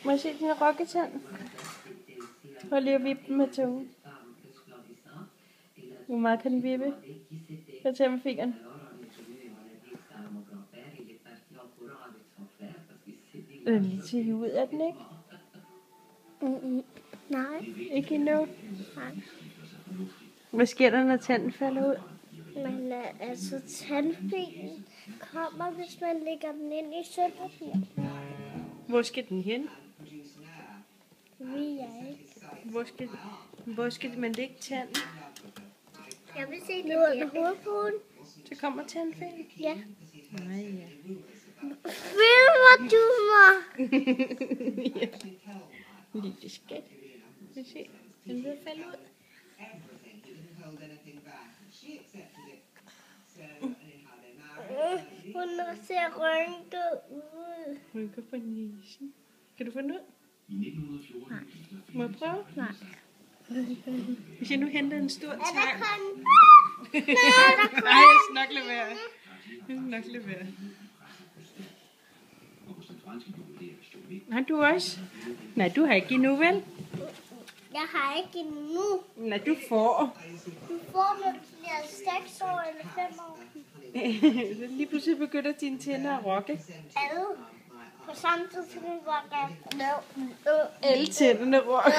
Må jeg se din rokketand? Prøv lige at vippe den med tungen. Hvor meget kan den vippe? Prøv at tage med fingeren. Den er lige til ud af den, ikke? Nej. Ikke endnu. Nej. Hvad sker der, når tanden falder ud? Men altså, tandfinen kommer, hvis man lægger den ind i sølvpapir. Hvor skal den hen? Ved jeg ikke. Hvor skal man lægge tanden? Jeg vil se det under hovedpuden. Så kommer tandfælden. Ja. Nej, ja. Ved hvor du var? Ja. Lille skat. Vil se. Den vil falde ud. Hun ser rynket ud. Rynker på næsen. Kan du få den ud? Nej. Må jeg prøve? Nej. Hvis jeg nu henter en stor Er der tang. kun? Nej, jeg skal nok lade være. Jeg skal nok lade være. Har du også? Nej, du har ikke endnu, vel? Jeg har ikke endnu. Nej, du får. Du får, når du bliver 6 år eller 5 år. Lige pludselig begynder dine tænder at rokke. Alle. På samme tid, som vi rokker. Alle tænderne rokker.